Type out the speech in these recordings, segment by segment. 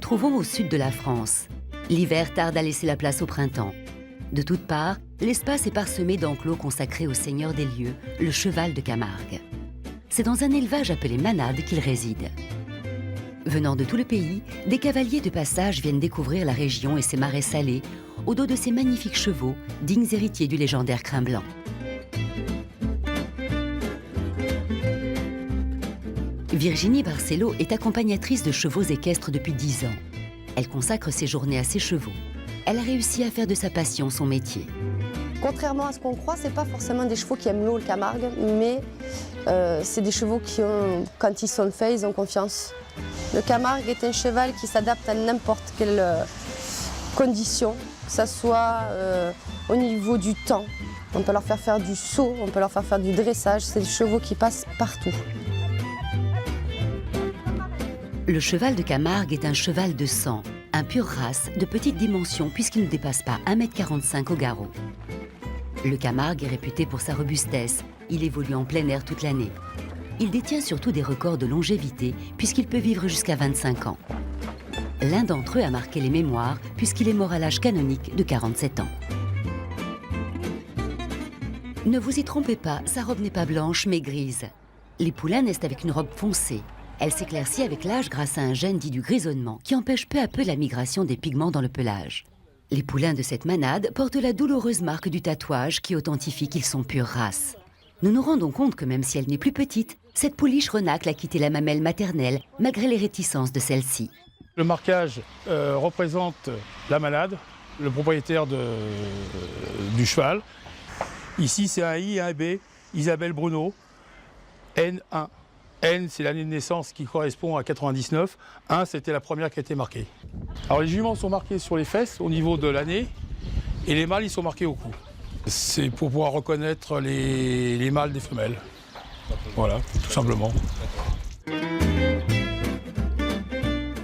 trouvons au sud de la France. L'hiver tarde à laisser la place au printemps. De toutes parts, l'espace est parsemé d'enclos consacrés au seigneur des lieux, le cheval de Camargue. C'est dans un élevage appelé manade qu'il réside. Venant de tout le pays, des cavaliers de passage viennent découvrir la région et ses marais salés, au dos de ces magnifiques chevaux, dignes héritiers du légendaire crin blanc. Virginie Barcelo est accompagnatrice de chevaux équestres depuis 10 ans. Elle consacre ses journées à ses chevaux. Elle a réussi à faire de sa passion son métier. Contrairement à ce qu'on croit, ce n'est pas forcément des chevaux qui aiment l'eau, le Camargue, mais c'est des chevaux qui, quand ils sont faits, ils ont confiance. Le Camargue est un cheval qui s'adapte à n'importe quelle condition, que ce soit au niveau du temps. On peut leur faire du saut, on peut leur faire du dressage. C'est des chevaux qui passent partout. Le cheval de Camargue est un cheval de sang, un pur race de petite dimension puisqu'il ne dépasse pas 1,45 m au garrot. Le Camargue est réputé pour sa robustesse. Il évolue en plein air toute l'année. Il détient surtout des records de longévité puisqu'il peut vivre jusqu'à 25 ans. L'un d'entre eux a marqué les mémoires puisqu'il est mort à l'âge canonique de 47 ans. Ne vous y trompez pas, sa robe n'est pas blanche mais grise. Les poulains naissent avec une robe foncée. Elle s'éclaircit avec l'âge grâce à un gène dit du grisonnement qui empêche peu à peu la migration des pigments dans le pelage. Les poulains de cette manade portent la douloureuse marque du tatouage qui authentifie qu'ils sont pure race. Nous nous rendons compte que même si elle n'est plus petite, cette pouliche renacle a quitté la mamelle maternelle malgré les réticences de celle-ci. Le marquage représente la manade, le propriétaire du cheval. Ici c'est un I et un B, Isabelle Bruno, N1. N, c'est l'année de naissance qui correspond à 99. 1, c'était la première qui a été marquée. Alors les juments sont marqués sur les fesses au niveau de l'année et les mâles ils sont marqués au cou. C'est pour pouvoir reconnaître les mâles des femelles. Voilà, tout simplement.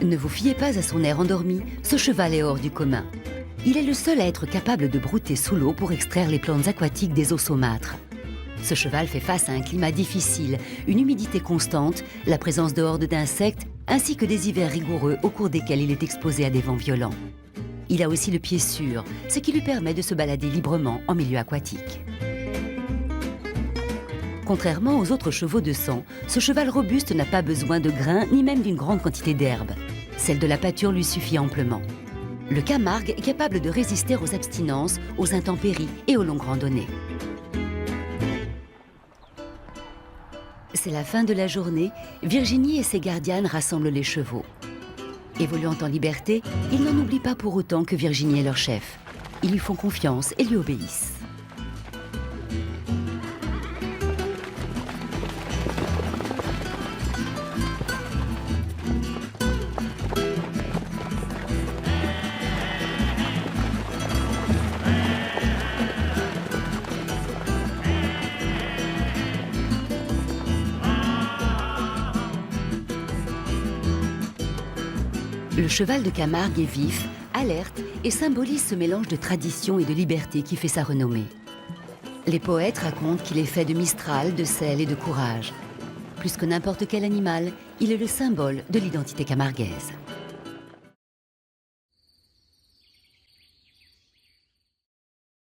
Ne vous fiez pas à son air endormi, ce cheval est hors du commun. Il est le seul à être capable de brouter sous l'eau pour extraire les plantes aquatiques des eaux saumâtres. Ce cheval fait face à un climat difficile, une humidité constante, la présence de hordes d'insectes, ainsi que des hivers rigoureux au cours desquels il est exposé à des vents violents. Il a aussi le pied sûr, ce qui lui permet de se balader librement en milieu aquatique. Contrairement aux autres chevaux de sang, ce cheval robuste n'a pas besoin de grains ni même d'une grande quantité d'herbe. Celle de la pâture lui suffit amplement. Le Camargue est capable de résister aux abstinences, aux intempéries et aux longues randonnées. C'est la fin de la journée, Virginie et ses gardianes rassemblent les chevaux. Évoluant en liberté, ils n'en oublient pas pour autant que Virginie est leur chef. Ils lui font confiance et lui obéissent. Le cheval de Camargue est vif, alerte et symbolise ce mélange de tradition et de liberté qui fait sa renommée. Les poètes racontent qu'il est fait de mistral, de sel et de courage. Plus que n'importe quel animal, il est le symbole de l'identité camarguaise.